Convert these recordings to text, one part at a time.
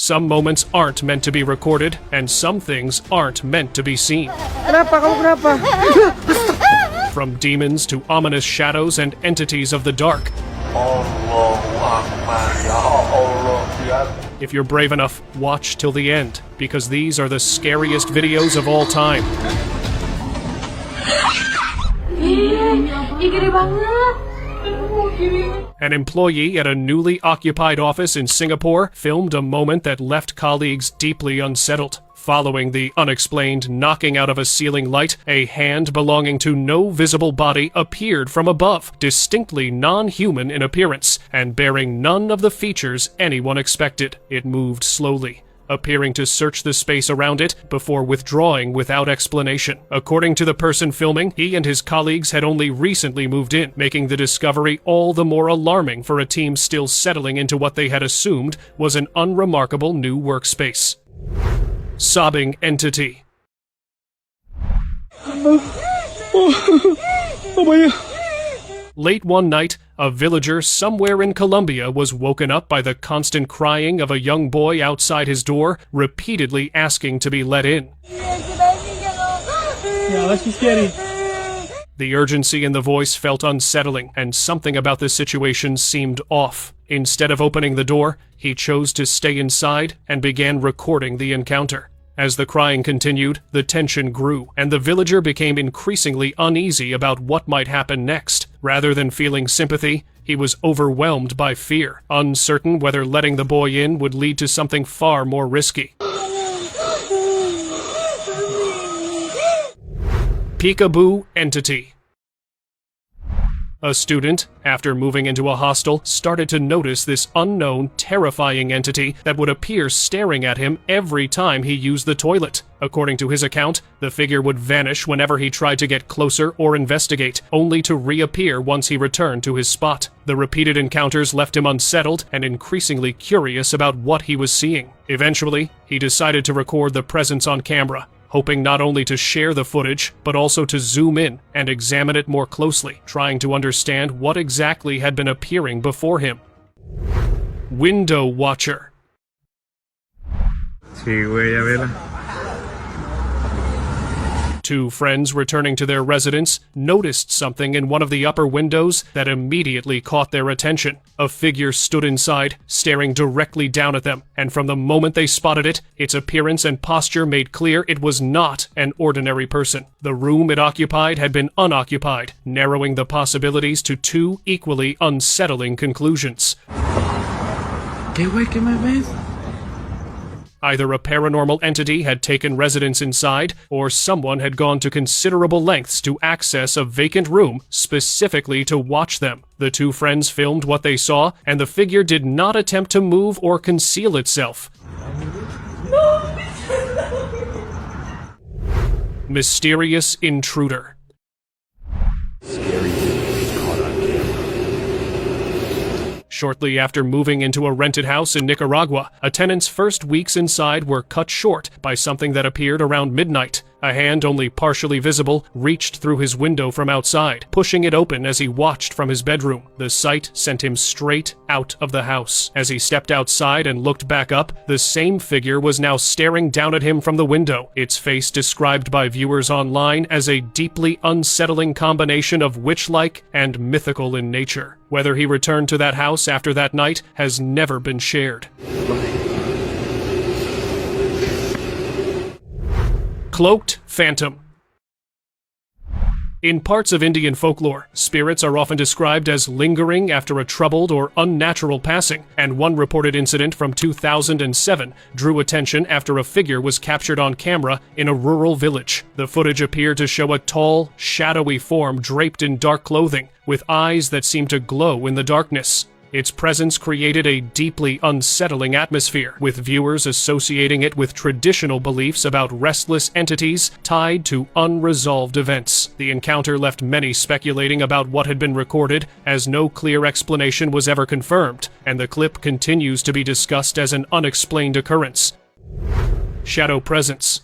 Some moments aren't meant to be recorded, and some things aren't meant to be seen. Kenapa? Kamu kenapa? From demons to ominous shadows and entities of the dark. If you're brave enough, watch till the end, because these are the scariest videos of all time. An employee at a newly occupied office in Singapore filmed a moment that left colleagues deeply unsettled. Following the unexplained knocking out of a ceiling light, a hand belonging to no visible body appeared from above, distinctly non-human in appearance, and bearing none of the features anyone expected. It moved slowly, appearing to search the space around it before withdrawing without explanation. According to the person filming, he and his colleagues had only recently moved in, making the discovery all the more alarming for a team still settling into what they had assumed was an unremarkable new workspace. Sobbing entity. Late one night, a villager somewhere in Colombia was woken up by the constant crying of a young boy outside his door, repeatedly asking to be let in. The urgency in the voice felt unsettling, and something about the situation seemed off. Instead of opening the door, he chose to stay inside and began recording the encounter. As the crying continued, the tension grew, and the villager became increasingly uneasy about what might happen next. Rather than feeling sympathy, he was overwhelmed by fear, uncertain whether letting the boy in would lead to something far more risky. Peekaboo entity. A student, after moving into a hostel, started to notice this unknown, terrifying entity that would appear staring at him every time he used the toilet. According to his account, the figure would vanish whenever he tried to get closer or investigate, only to reappear once he returned to his spot. The repeated encounters left him unsettled and increasingly curious about what he was seeing. Eventually, he decided to record the presence on camera, hoping not only to share the footage, but also to zoom in and examine it more closely, trying to understand what exactly had been appearing before him. Window Watcher. Sí, güey, ya vela. Two friends returning to their residence noticed something in one of the upper windows that immediately caught their attention. A figure stood inside, staring directly down at them, and from the moment they spotted it, its appearance and posture made clear it was not an ordinary person. The room it occupied had been unoccupied, narrowing the possibilities to two equally unsettling conclusions. ¿Qué güey, qué me ves? Either a paranormal entity had taken residence inside, or someone had gone to considerable lengths to access a vacant room specifically to watch them. The two friends filmed what they saw, and the figure did not attempt to move or conceal itself. Mysterious intruder. Shortly after moving into a rented house in Nicaragua, a tenant's first weeks inside were cut short by something that appeared around midnight. A hand only partially visible reached through his window from outside, pushing it open as he watched from his bedroom. The sight sent him straight out of the house. As he stepped outside and looked back up, the same figure was now staring down at him from the window, its face described by viewers online as a deeply unsettling combination of witch-like and mythical in nature. Whether he returned to that house after that night has never been shared. Cloaked Phantom. In parts of Indian folklore, spirits are often described as lingering after a troubled or unnatural passing, and one reported incident from 2007 drew attention after a figure was captured on camera in a rural village. The footage appeared to show a tall, shadowy form draped in dark clothing, with eyes that seemed to glow in the darkness. Its presence created a deeply unsettling atmosphere, with viewers associating it with traditional beliefs about restless entities tied to unresolved events. The encounter left many speculating about what had been recorded, as no clear explanation was ever confirmed, and the clip continues to be discussed as an unexplained occurrence. Shadow Presence.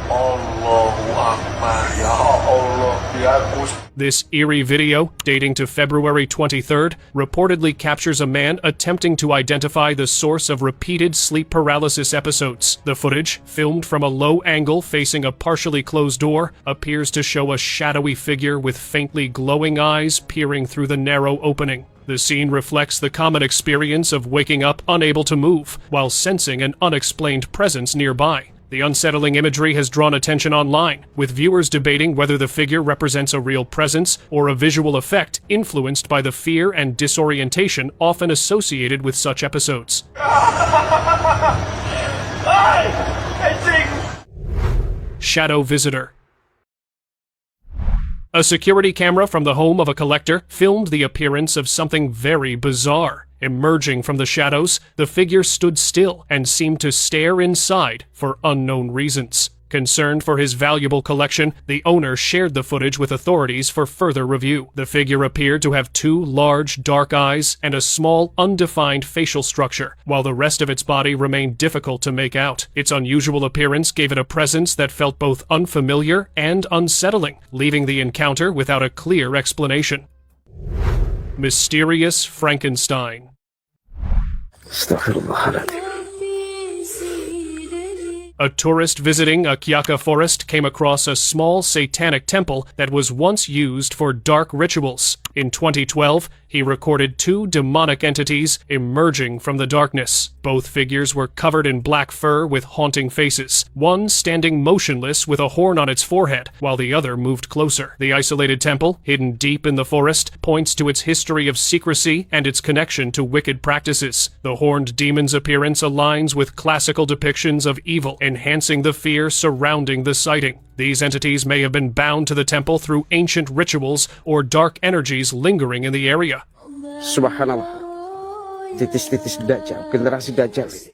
Allahu Akbar, Ya Allah, This eerie video, dating to February 23rd, reportedly captures a man attempting to identify the source of repeated sleep paralysis episodes. The footage, filmed from a low angle facing a partially closed door, appears to show a shadowy figure with faintly glowing eyes peering through the narrow opening. The scene reflects the common experience of waking up unable to move, while sensing an unexplained presence nearby. The unsettling imagery has drawn attention online, with viewers debating whether the figure represents a real presence or a visual effect influenced by the fear and disorientation often associated with such episodes. Shadow visitor. A security camera from the home of a collector filmed the appearance of something very bizarre. Emerging from the shadows, the figure stood still and seemed to stare inside for unknown reasons. Concerned for his valuable collection, the owner shared the footage with authorities for further review. The figure appeared to have 2 large, dark eyes and a small, undefined facial structure, while the rest of its body remained difficult to make out. Its unusual appearance gave it a presence that felt both unfamiliar and unsettling, leaving the encounter without a clear explanation. Mysterious Frankenstein. A tourist visiting Akyaka Forest came across a small satanic temple that was once used for dark rituals. In 2012, he recorded 2 demonic entities emerging from the darkness. Both figures were covered in black fur with haunting faces, one standing motionless with a horn on its forehead, while the other moved closer. The isolated temple, hidden deep in the forest, points to its history of secrecy and its connection to wicked practices. The horned demon's appearance aligns with classical depictions of evil, enhancing the fear surrounding the sighting. These entities may have been bound to the temple through ancient rituals or dark energies lingering in the area. Subhanallah. Titis-titis Dajjal, generasi Dajjal.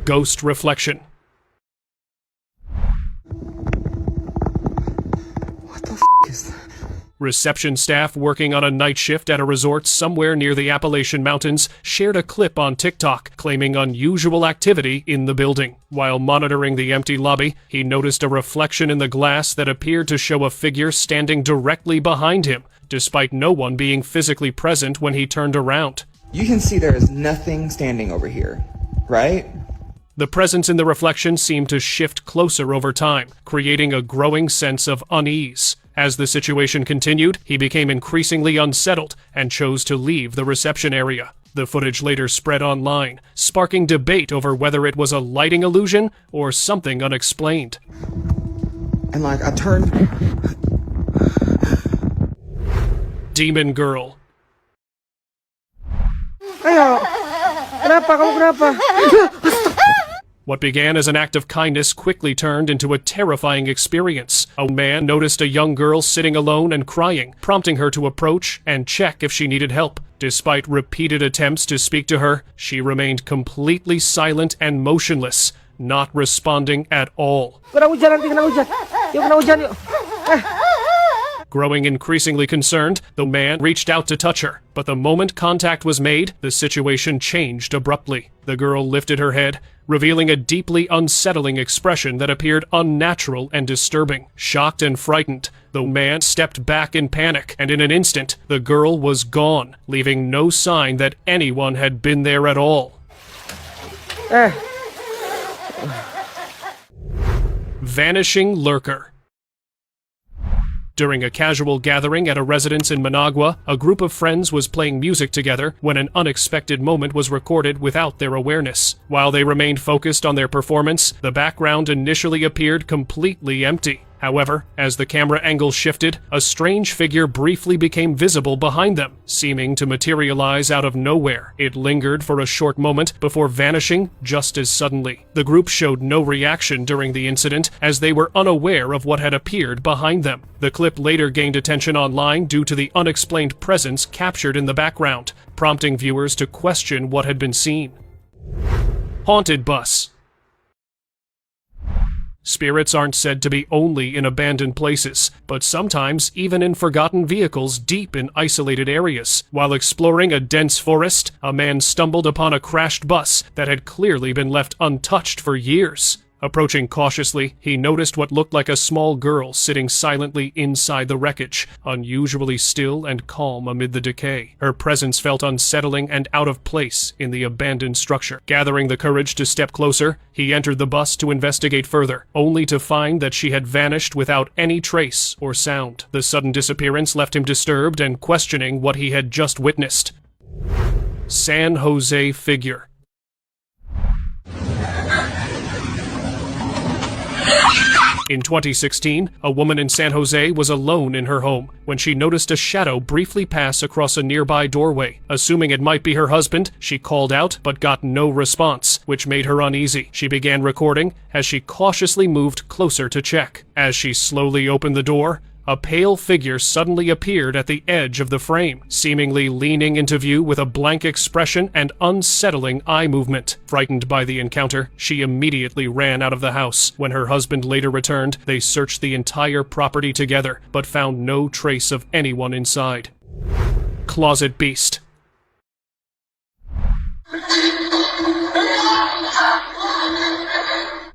Ghost reflection. What the is that? Reception staff working on a night shift at a resort somewhere near the Appalachian Mountains shared a clip on TikTok claiming unusual activity in the building. While monitoring the empty lobby, he noticed a reflection in the glass that appeared to show a figure standing directly behind him, despite no one being physically present when he turned around. You can see there is nothing standing over here, right? The presence in the reflection seemed to shift closer over time, creating a growing sense of unease. As the situation continued, he became increasingly unsettled and chose to leave the reception area. The footage later spread online, sparking debate over whether it was a lighting illusion or something unexplained. And I turned. Demon Girl. Ayo! Kenapa? Kamu kenapa? What began as an act of kindness quickly turned into a terrifying experience. A man noticed a young girl sitting alone and crying, prompting her to approach and check if she needed help. Despite repeated attempts to speak to her, she remained completely silent and motionless, not responding at all. Kena hujan nanti, kena hujan. Yuk kena hujan yuk. Growing increasingly concerned, the man reached out to touch her, but the moment contact was made, the situation changed abruptly. The girl lifted her head, revealing a deeply unsettling expression that appeared unnatural and disturbing. Shocked and frightened, the man stepped back in panic, and in an instant, the girl was gone, leaving no sign that anyone had been there at all. Vanishing Lurker. During a casual gathering at a residence in Managua, a group of friends was playing music together when an unexpected moment was recorded without their awareness. While they remained focused on their performance, the background initially appeared completely empty. However, as the camera angle shifted, a strange figure briefly became visible behind them, seeming to materialize out of nowhere. It lingered for a short moment before vanishing just as suddenly. The group showed no reaction during the incident, as they were unaware of what had appeared behind them. The clip later gained attention online due to the unexplained presence captured in the background, prompting viewers to question what had been seen. Haunted bus. Spirits aren't said to be only in abandoned places, but sometimes even in forgotten vehicles deep in isolated areas. While exploring a dense forest, a man stumbled upon a crashed bus that had clearly been left untouched for years. Approaching cautiously, he noticed what looked like a small girl sitting silently inside the wreckage, unusually still and calm amid the decay. Her presence felt unsettling and out of place in the abandoned structure. Gathering the courage to step closer, he entered the bus to investigate further, only to find that she had vanished without any trace or sound. The sudden disappearance left him disturbed and questioning what he had just witnessed. San Jose figure. In 2016, a woman in San Jose was alone in her home when she noticed a shadow briefly pass across a nearby doorway. Assuming it might be her husband, she called out but got no response, which made her uneasy. She began recording as she cautiously moved closer to check. As she slowly opened the door, a pale figure suddenly appeared at the edge of the frame, seemingly leaning into view with a blank expression and unsettling eye movement. Frightened by the encounter, she immediately ran out of the house. When her husband later returned, they searched the entire property together, but found no trace of anyone inside. Closet Beast.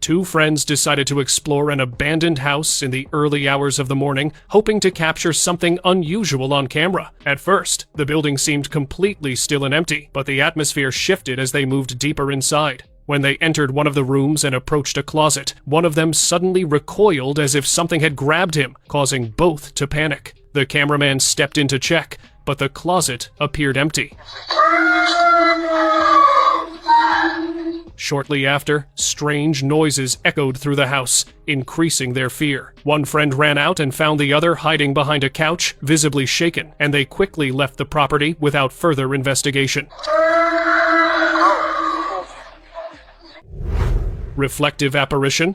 Two friends decided to explore an abandoned house in the early hours of the morning, hoping to capture something unusual on camera. At first, the building seemed completely still and empty, but the atmosphere shifted as they moved deeper inside. When they entered one of the rooms and approached a closet, one of them suddenly recoiled as if something had grabbed him, causing both to panic. The cameraman stepped in to check, but the closet appeared empty. Shortly after, strange noises echoed through the house, increasing their fear. One friend ran out and found the other hiding behind a couch, visibly shaken, and they quickly left the property without further investigation. Reflective apparition.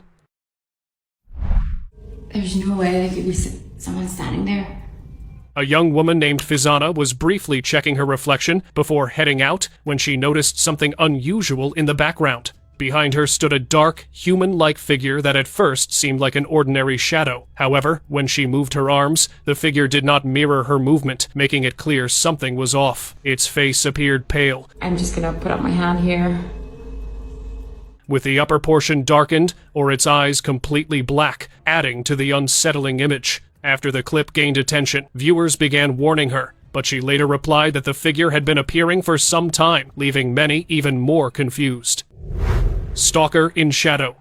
There's no way there could be someone standing there. A young woman named Fizana was briefly checking her reflection before heading out when she noticed something unusual in the background. Behind her stood a dark, human-like figure that at first seemed like an ordinary shadow. However, when she moved her arms, the figure did not mirror her movement, making it clear something was off. Its face appeared pale. I'm just gonna put up my hand here. With the upper portion darkened, or its eyes completely black, adding to the unsettling image. After the clip gained attention, viewers began warning her, but she later replied that the figure had been appearing for some time, leaving many even more confused. Stalker in shadow.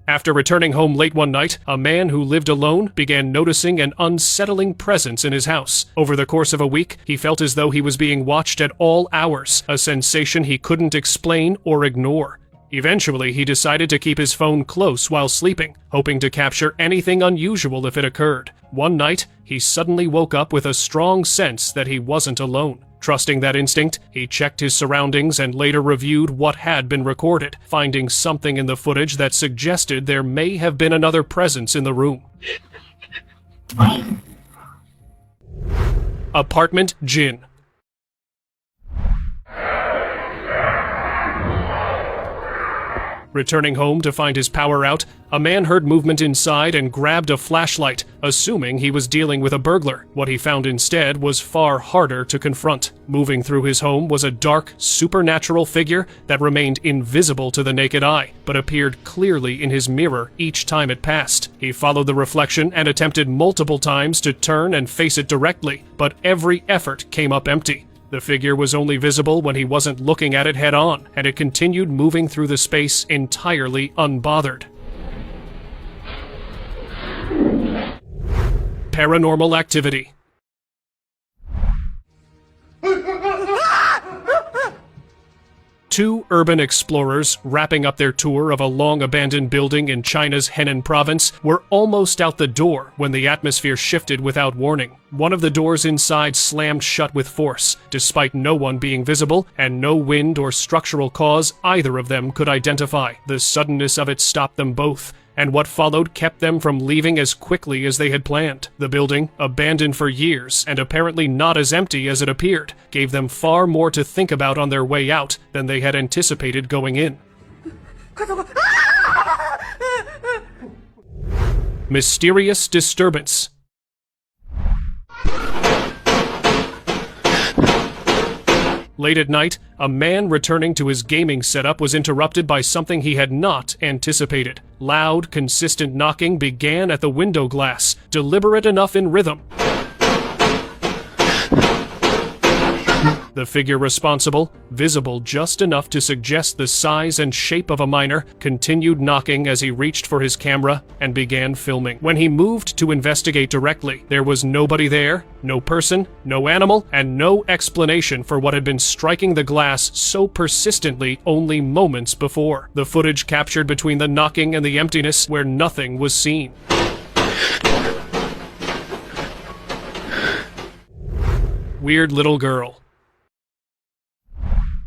After returning home late one night, a man who lived alone began noticing an unsettling presence in his house. Over the course of a week, he felt as though he was being watched at all hours, a sensation he couldn't explain or ignore. Eventually, he decided to keep his phone close while sleeping, hoping to capture anything unusual if it occurred. One night, he suddenly woke up with a strong sense that he wasn't alone. Trusting that instinct, he checked his surroundings and later reviewed what had been recorded, finding something in the footage that suggested there may have been another presence in the room. Apartment Jinn. Returning home to find his power out, a man heard movement inside and grabbed a flashlight, assuming he was dealing with a burglar. What he found instead was far harder to confront. Moving through his home was a dark, supernatural figure that remained invisible to the naked eye, but appeared clearly in his mirror each time it passed. He followed the reflection and attempted multiple times to turn and face it directly, but every effort came up empty. The figure was only visible when he wasn't looking at it head-on, and it continued moving through the space entirely unbothered. Paranormal Activity. Two urban explorers, wrapping up their tour of a long-abandoned building in China's Henan province, were almost out the door when the atmosphere shifted without warning. One of the doors inside slammed shut with force, despite no one being visible and no wind or structural cause either of them could identify. The suddenness of it stopped them both, and what followed kept them from leaving as quickly as they had planned. The building, abandoned for years and apparently not as empty as it appeared, gave them far more to think about on their way out than they had anticipated going in. Mysterious disturbance. Late at night, a man returning to his gaming setup was interrupted by something he had not anticipated. Loud, consistent knocking began at the window glass, deliberate enough in rhythm. The figure responsible, visible just enough to suggest the size and shape of a minor, continued knocking as he reached for his camera and began filming. When he moved to investigate directly, there was nobody there, no person, no animal, and no explanation for what had been striking the glass so persistently only moments before. The footage captured between the knocking and the emptiness where nothing was seen. Weird little girl.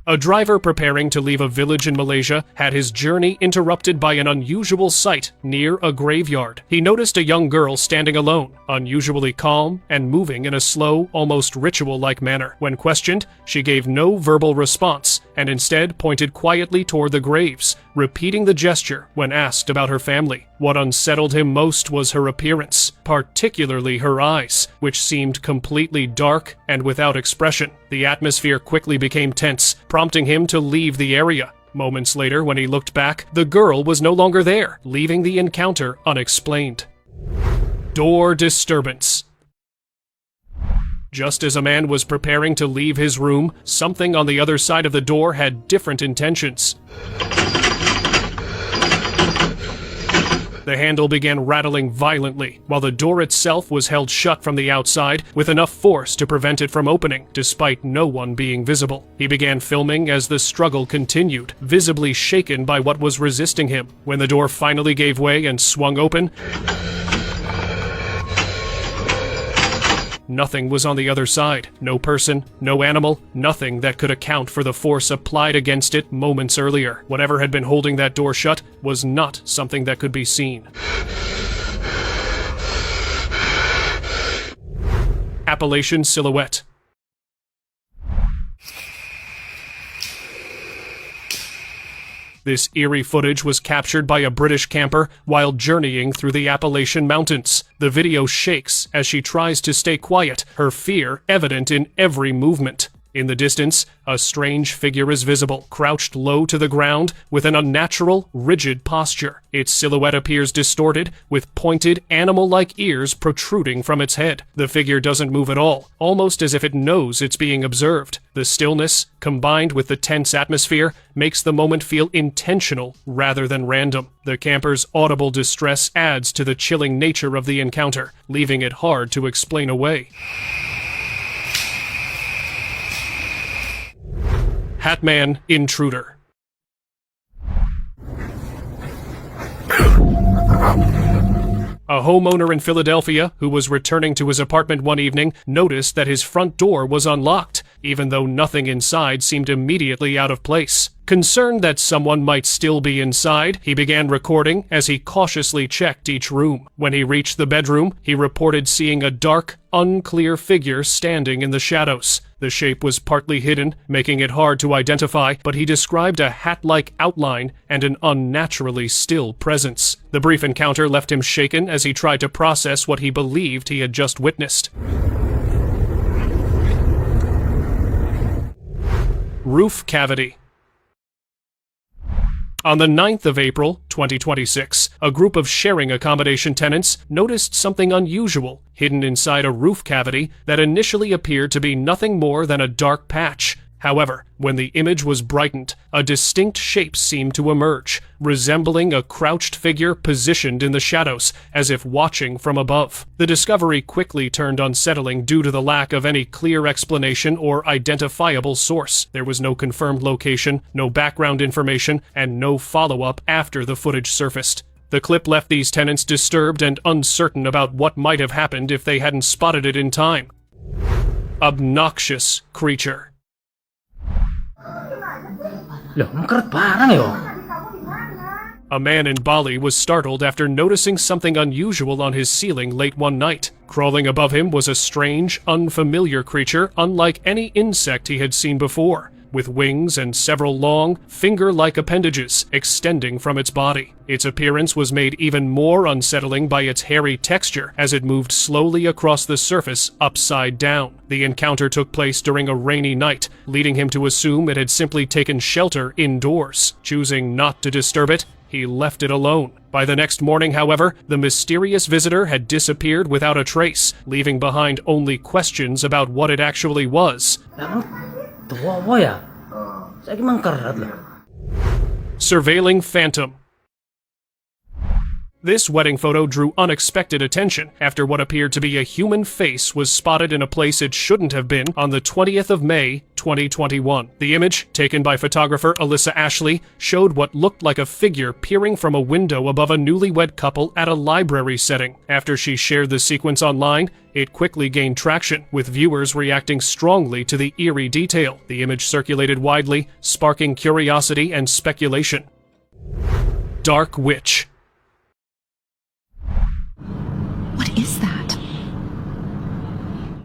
A driver preparing to leave a village in Malaysia had his journey interrupted by an unusual sight near a graveyard. He noticed a young girl standing alone, unusually calm and moving in a slow, almost ritual-like manner. When questioned, she gave no verbal response and instead pointed quietly toward the graves, repeating the gesture when asked about her family. What unsettled him most was her appearance, particularly her eyes, which seemed completely dark and without expression. The atmosphere quickly became tense, prompting him to leave the area. Moments later, when he looked back, the girl was no longer there, leaving the encounter unexplained. Door disturbance. Just as a man was preparing to leave his room, something on the other side of the door had different intentions. The handle began rattling violently, while the door itself was held shut from the outside with enough force to prevent it from opening, despite no one being visible. He began filming as the struggle continued, visibly shaken by what was resisting him. When the door finally gave way and swung open, nothing was on the other side. No person, no animal, nothing that could account for the force applied against it moments earlier. Whatever had been holding that door shut was not something that could be seen. Appalachian silhouette. This eerie footage was captured by a British camper while journeying through the Appalachian Mountains. The video shakes as she tries to stay quiet, her fear evident in every movement. In the distance, a strange figure is visible, crouched low to the ground with an unnatural, rigid posture. Its silhouette appears distorted, with pointed, animal-like ears protruding from its head. The figure doesn't move at all, almost as if it knows it's being observed. The stillness, combined with the tense atmosphere, makes the moment feel intentional rather than random. The camper's audible distress adds to the chilling nature of the encounter, leaving it hard to explain away. Hatman Intruder. A homeowner in Philadelphia who was returning to his apartment one evening noticed that his front door was unlocked, even though nothing inside seemed immediately out of place. Concerned that someone might still be inside, he began recording as he cautiously checked each room. When he reached the bedroom, he reported seeing a dark, unclear figure standing in the shadows. The shape was partly hidden, making it hard to identify, but he described a hat-like outline and an unnaturally still presence. The brief encounter left him shaken as he tried to process what he believed he had just witnessed. Roof cavity. On the 9th of April, 2026, a group of sharing accommodation tenants noticed something unusual hidden inside a roof cavity that initially appeared to be nothing more than a dark patch. However, when the image was brightened, a distinct shape seemed to emerge, resembling a crouched figure positioned in the shadows, as if watching from above. The discovery quickly turned unsettling due to the lack of any clear explanation or identifiable source. There was no confirmed location, no background information, and no follow-up after the footage surfaced. The clip left these tenants disturbed and uncertain about what might have happened if they hadn't spotted it in time. Obnoxious creature. A man in Bali was startled after noticing something unusual on his ceiling late one night. Crawling above him was a strange, unfamiliar creature unlike any insect he had seen before. with wings and several long, finger-like appendages extending from its body. Its appearance was made even more unsettling by its hairy texture as it moved slowly across the surface upside down. The encounter took place during a rainy night, leading him to assume it had simply taken shelter indoors. Choosing not to disturb it, he left it alone. By the next morning, however, the mysterious visitor had disappeared without a trace, leaving behind only questions about what it actually was. Surveilling phantom. This wedding photo drew unexpected attention after what appeared to be a human face was spotted in a place it shouldn't have been on the 20th of May, 2021. The image, taken by photographer Alyssa Ashley, showed what looked like a figure peering from a window above a newlywed couple at a library setting. After she shared the sequence online, it quickly gained traction, with viewers reacting strongly to the eerie detail. The image circulated widely, sparking curiosity and speculation. Dark Witch. What is that?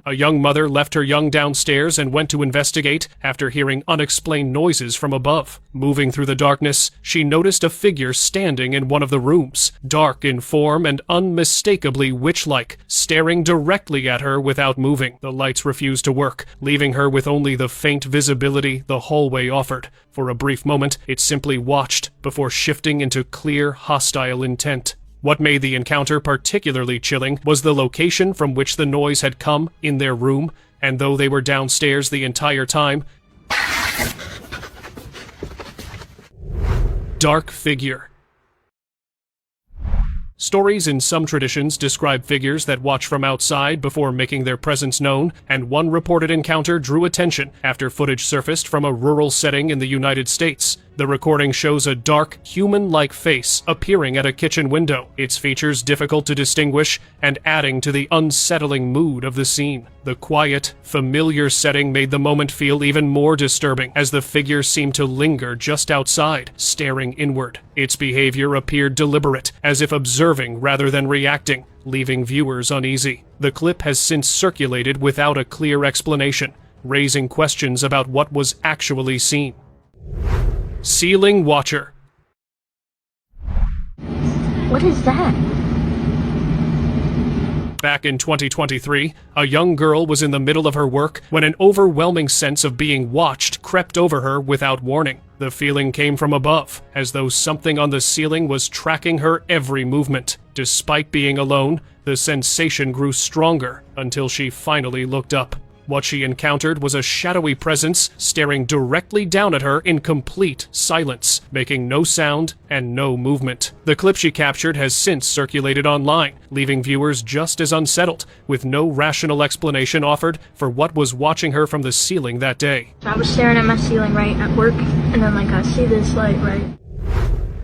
A young mother left her young downstairs and went to investigate after hearing unexplained noises from above. Moving through the darkness, she noticed a figure standing in one of the rooms, dark in form and unmistakably witch-like, staring directly at her without moving. The lights refused to work, leaving her with only the faint visibility the hallway offered. For a brief moment, it simply watched before shifting into clear, hostile intent. What made the encounter particularly chilling was the location from which the noise had come in their room, and though they were downstairs the entire time, dark figure. Stories in some traditions describe figures that watch from outside before making their presence known, and one reported encounter drew attention after footage surfaced from a rural setting in the United States. The recording shows a dark, human-like face appearing at a kitchen window, its features difficult to distinguish and adding to the unsettling mood of the scene. The quiet, familiar setting made the moment feel even more disturbing as the figure seemed to linger just outside, staring inward. Its behavior appeared deliberate, as if observing rather than reacting, leaving viewers uneasy. The clip has since circulated without a clear explanation, raising questions about what was actually seen. Ceiling Watcher. What is that? Back in 2023, a young girl was in the middle of her work when an overwhelming sense of being watched crept over her without warning. The feeling came from above, as though something on the ceiling was tracking her every movement. Despite being alone, the sensation grew stronger until she finally looked up. What she encountered was a shadowy presence staring directly down at her in complete silence, making no sound and no movement. The clip she captured has since circulated online, leaving viewers just as unsettled, with no rational explanation offered for what was watching her from the ceiling that day. I was staring at my ceiling right at work, and then I see this light right.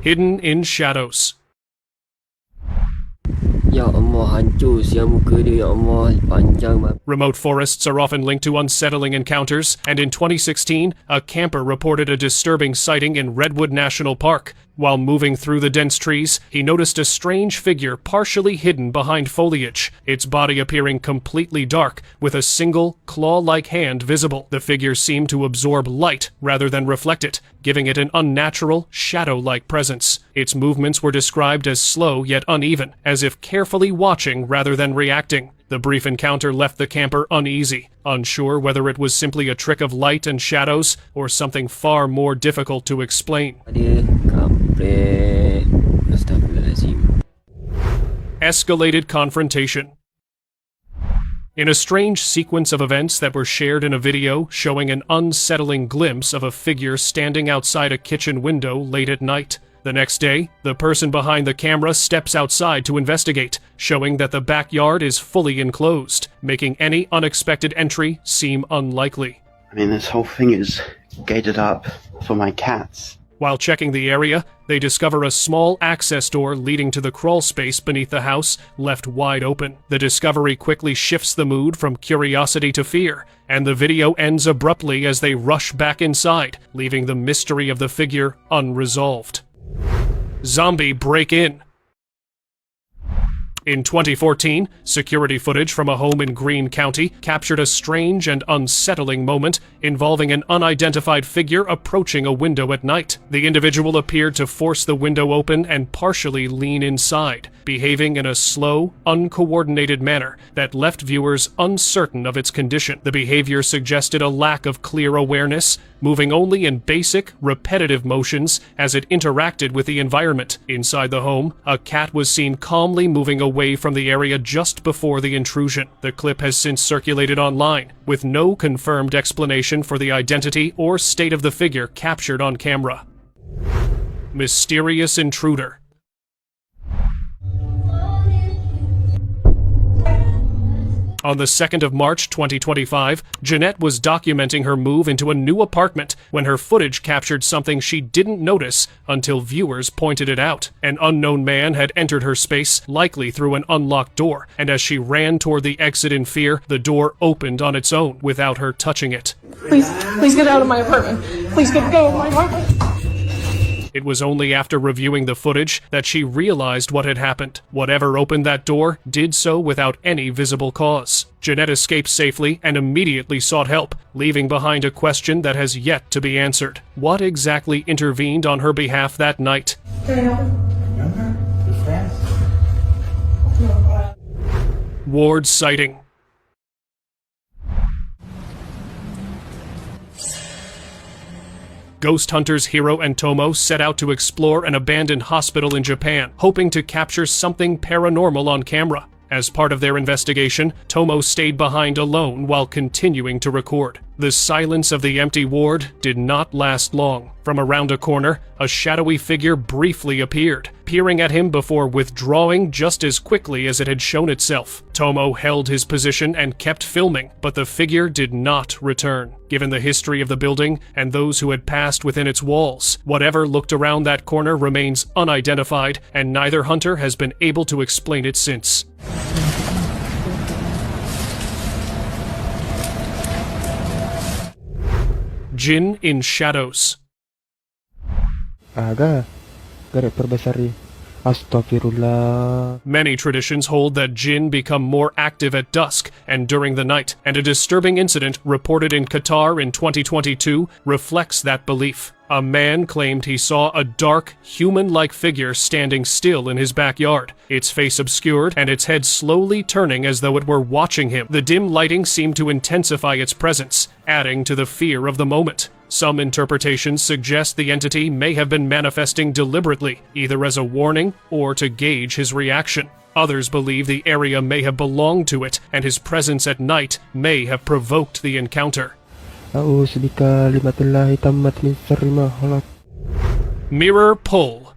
Hidden in shadows. Ya Allah, hancur siang muka dia, ya Allah, panjang banget. Remote forests are often linked to unsettling encounters, and in 2016, a camper reported a disturbing sighting in Redwood National Park. While moving through the dense trees, he noticed a strange figure partially hidden behind foliage, its body appearing completely dark, with a single, claw-like hand visible. The figure seemed to absorb light rather than reflect it, giving it an unnatural, shadow-like presence. Its movements were described as slow yet uneven, as if carefully watching rather than reacting. The brief encounter left the camper uneasy, unsure whether it was simply a trick of light and shadows or something far more difficult to explain. Dia kampret. Astagfirullahaladzim. Escalated confrontation. In a strange sequence of events that were shared in a video showing an unsettling glimpse of a figure standing outside a kitchen window late at night. The next day, the person behind the camera steps outside to investigate, showing that the backyard is fully enclosed, making any unexpected entry seem unlikely. I mean, this whole thing is gated up for my cats. While checking the area, they discover a small access door leading to the crawl space beneath the house, left wide open. The discovery quickly shifts the mood from curiosity to fear, and the video ends abruptly as they rush back inside, leaving the mystery of the figure unresolved. Zombie break-in. In 2014, security footage from a home in Greene County captured a strange and unsettling moment involving an unidentified figure approaching a window at night. The individual appeared to force the window open and partially lean inside, behaving in a slow, uncoordinated manner that left viewers uncertain of its condition. The behavior suggested a lack of clear awareness, moving only in basic, repetitive motions as it interacted with the environment. Inside the home, a cat was seen calmly moving away from the area just before the intrusion. The clip has since circulated online, with no confirmed explanation for the identity or state of the figure captured on camera. Mysterious intruder. On the 2nd of March 2025, Jeanette was documenting her move into a new apartment when her footage captured something she didn't notice until viewers pointed it out. An unknown man had entered her space, likely through an unlocked door, and as she ran toward the exit in fear, the door opened on its own without her touching it. Please get out of my apartment. Please get out of my apartment. It was only after reviewing the footage that she realized what had happened. Whatever opened that door did so without any visible cause. Jeanette escaped safely and immediately sought help, leaving behind a question that has yet to be answered. What exactly intervened on her behalf that night? Ward's sighting. Ghost hunters Hiro and Tomo set out to explore an abandoned hospital in Japan, hoping to capture something paranormal on camera. As part of their investigation, Tomo stayed behind alone while continuing to record. The silence of the empty ward did not last long. From around a corner, a shadowy figure briefly appeared, peering at him before withdrawing just as quickly as it had shown itself. Tomo held his position and kept filming, but the figure did not return. Given the history of the building and those who had passed within its walls, whatever looked around that corner remains unidentified, and neither hunter has been able to explain it since. Jin in Shadows. Agak perbesar. Astagfirullah. Many traditions hold that jinn become more active at dusk and during the night, and a disturbing incident reported in Qatar in 2022 reflects that belief. A man claimed he saw a dark, human-like figure standing still in his backyard, its face obscured and its head slowly turning as though it were watching him. The dim lighting seemed to intensify its presence, adding to the fear of the moment. Some interpretations suggest the entity may have been manifesting deliberately, either as a warning or to gauge his reaction. Others believe the area may have belonged to it, and his presence at night may have provoked the encounter. Mirror pull.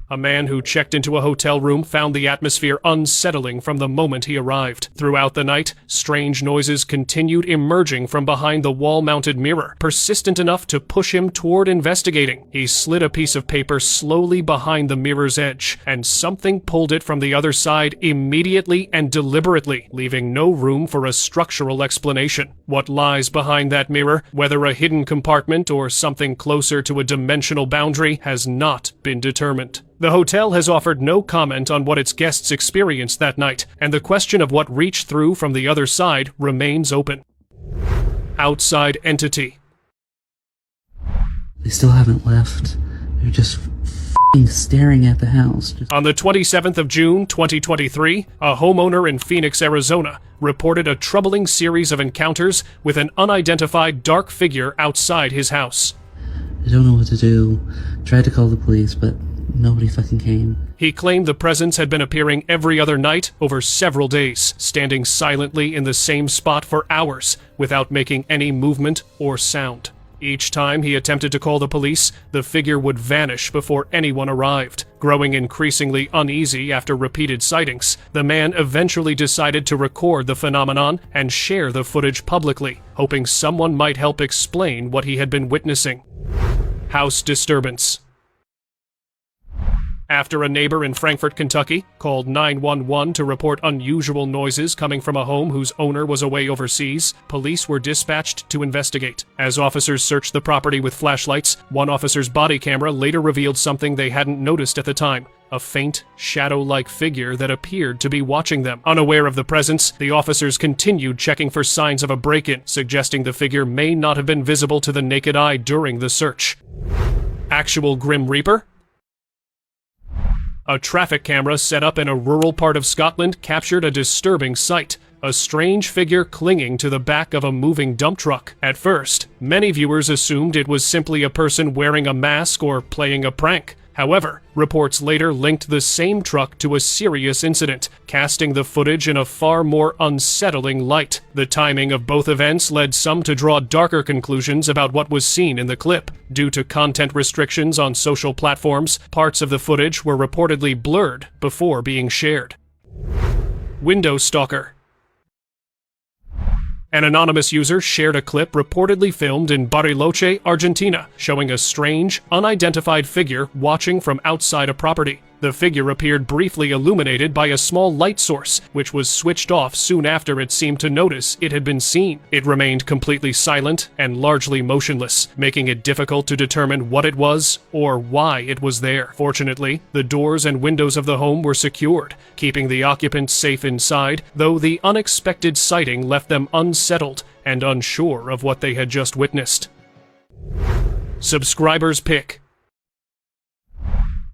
A man who checked into a hotel room found the atmosphere unsettling from the moment he arrived. Throughout the night, strange noises continued emerging from behind the wall-mounted mirror, persistent enough to push him toward investigating. He slid a piece of paper slowly behind the mirror's edge, and something pulled it from the other side immediately and deliberately, leaving no room for a structural explanation. What lies behind that mirror, whether a hidden compartment or something closer to a dimensional boundary, has not been determined. The hotel has offered no comment on what its guests experienced that night, and the question of what reached through from the other side remains open. Outside entity. They still haven't left. They're just staring at the house. On the 27th of June, 2023, a homeowner in Phoenix, Arizona, reported a troubling series of encounters with an unidentified dark figure outside his house. I don't know what to do. Tried to call the police, but nobody fucking came. He claimed the presence had been appearing every other night over several days, standing silently in the same spot for hours without making any movement or sound. Each time he attempted to call the police, the figure would vanish before anyone arrived. Growing increasingly uneasy after repeated sightings, the man eventually decided to record the phenomenon and share the footage publicly, hoping someone might help explain what he had been witnessing. House disturbance. After a neighbor in Frankfort, Kentucky, called 911 to report unusual noises coming from a home whose owner was away overseas, police were dispatched to investigate. As officers searched the property with flashlights, one officer's body camera later revealed something they hadn't noticed at the time: a faint, shadow-like figure that appeared to be watching them. Unaware of the presence, the officers continued checking for signs of a break-in, suggesting the figure may not have been visible to the naked eye during the search. Actual Grim Reaper? A traffic camera set up in a rural part of Scotland captured a disturbing sight: a strange figure clinging to the back of a moving dump truck. At first, many viewers assumed it was simply a person wearing a mask or playing a prank. However, reports later linked the same truck to a serious incident, casting the footage in a far more unsettling light. The timing of both events led some to draw darker conclusions about what was seen in the clip. Due to content restrictions on social platforms, parts of the footage were reportedly blurred before being shared. Window Stalker. An anonymous user shared a clip reportedly filmed in Bariloche, Argentina, showing a strange, unidentified figure watching from outside a property. The figure appeared briefly illuminated by a small light source, which was switched off soon after it seemed to notice it had been seen. It remained completely silent and largely motionless, making it difficult to determine what it was or why it was there. Fortunately, the doors and windows of the home were secured, keeping the occupants safe inside, though the unexpected sighting left them unsettled and unsure of what they had just witnessed. Subscriber's pick.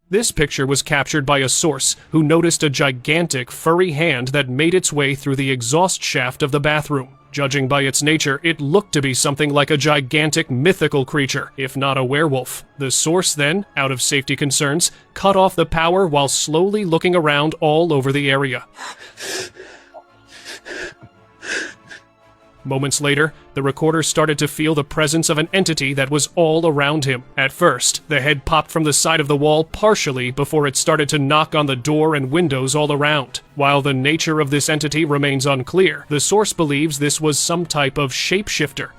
This picture was captured by a source who noticed a gigantic furry hand that made its way through the exhaust shaft of the bathroom. Judging by its nature, it looked to be something like a gigantic mythical creature, if not a werewolf. The source then, out of safety concerns, cut off the power while slowly looking around all over the area. Moments later, the recorder started to feel the presence of an entity that was all around him. At first, the head popped from the side of the wall partially before it started to knock on the door and windows all around. While the nature of this entity remains unclear, the source believes this was some type of shapeshifter.